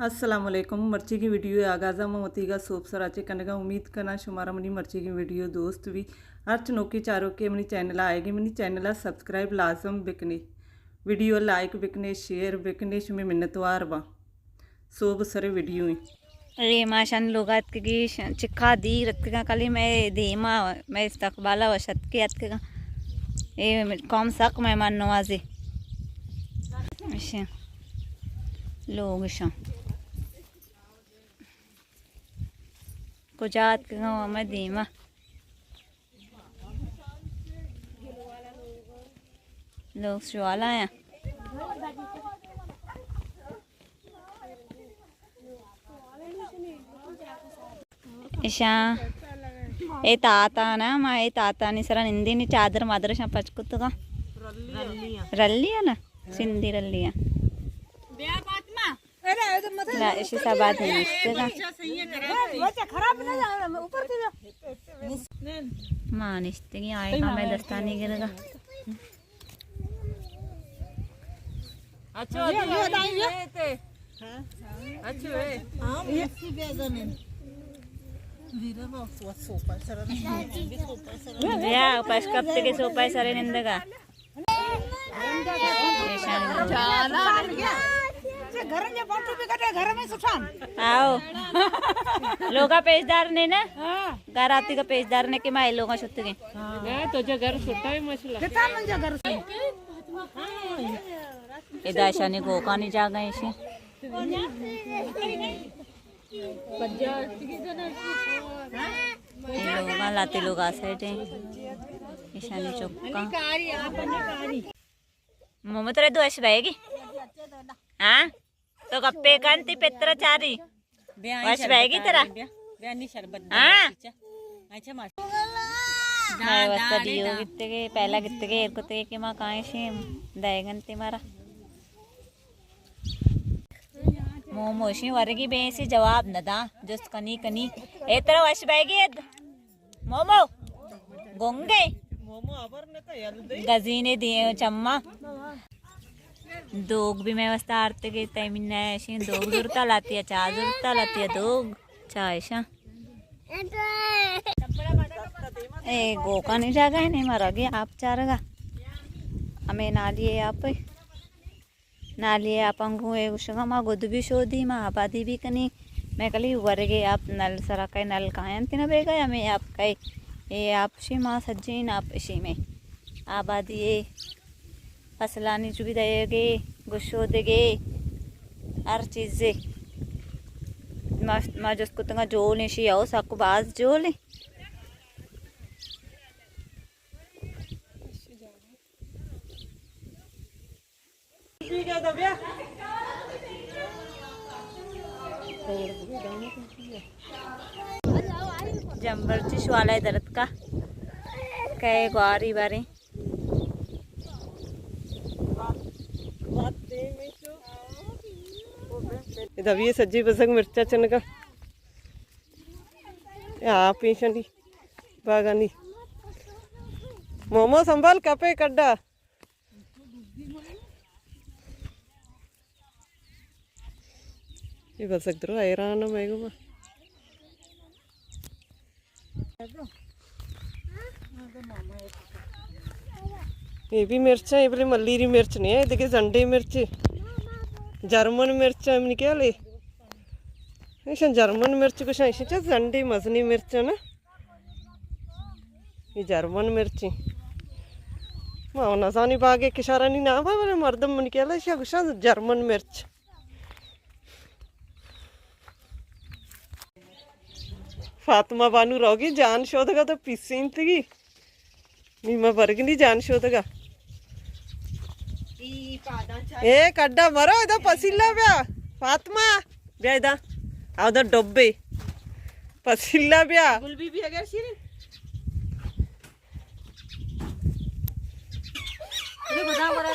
अस्सलामुअलैकुम। मर्ची की video आगाज़ा मोतीगा soap सराचे कनगा उम्मीद करना शुमारा मनी मर्ची की वीडियो दोस्त भी हर चनौकी चारों के मनी चैनल आएगी। मनी चैनल सब्सक्राइब लाजम बिकने वीडियो लाइक बिकने शेयर बिकने शुमे मिन्नतवार बा सोब सरे वीडियो अरे माशान लोगात की चिक्का दी रत का कली मैं धीमा मैं इस्तकबाला वशत के अत का ए कौम सक मेहमान नवाजे अच्छा लोग शा कुजात के गाँव में धीमा लोग सवाल आया ऐशा ए ताता ना मा ए ताता नि सर निंदी नि चादर मादर शा पचकुतगा रल्लिया ना सिंधी रल्लिया ला ऐसे सब बात है इसका मां निस्ते की आएगा मैं दस्तानी गिरेगा अच्छा या पास कब तक सोपा सारे निंदगा आओ लोगा पेजदार ने ना घर आती का पेजदार ने के माई लोगा छुट्टी के तो जो घर छोटा है मसला इदाशा ने गोका नहीं जा गए इसे लोगा लाते लोग आ साइड ईशानी चौका मोहम्मद रे दोष रहेगी हाँ तो गप्पे कांति पेत्र चारी वश रहेगी तेरा हाँ मैं वस्ता दियो कितने के पहला कितने के इनको ते के माँ कहाँ से दाएगंते मारा मोमोशी वरगी बेसी जवाब न दा जस्ट कनी कनी ए तरह वश बैगी मोमो गोंगे गजीने दिए चम्मा दोग भी मैं वस्ता आरते के तैमिन ऐसी दोग जुरता लाती है चा जुरता लाती है दोग चायशा ए गोका नहीं जागा है नहीं मरा गया आप चारगा हमें ना लिए आप नालिए आप अंगू ए उशगा मा गुद भी शोधी मा आबादी भी कनी मैं कली वर्गे आप नल सरा कई नल कायन तिना बेगा या मैं आप कई ए आप शी मा सज्जीन आप शी में आबादी ए फसलानी चुभी देगे गुस्सो देगे हर चीज़े मा जिसको तंगा जोल ने शी आओ साकु बाज जोल जंबर चिशवाला दरद का कई बारी बारी दबिए सज्जी बसंग मिर्चा चनका यहाँ पीछे बागानी मोमो संभाल कपे कड्डा ये बस सकते हो ऐरान मैगो ये भी मिर्च है ये बोले मल्लीरी मिर्च नहीं है देखिए संडे मिर्च जर्मन मिर्च है क्या ले ऐसा जर्मन मिर्च कुछ ऐसे संडे मसनी मिर्च है ना ये जर्मन मिर्च माँ नसानी बागे किशारा नहीं ना बोले मर्दम मन क्या ले कुछ जर्मन मिर्च फातिमा बानू रोगी जान शोधगा तो पिसीन थी मीमा वर्ग नहीं जान शोधगा ए कड्डा मरो इधर पसीला ब्या फातिमा ब्या इधर आओ उधर डब्बे पसीला ब्या गुलबी भी अगर शिरीन अरे बता बड़ा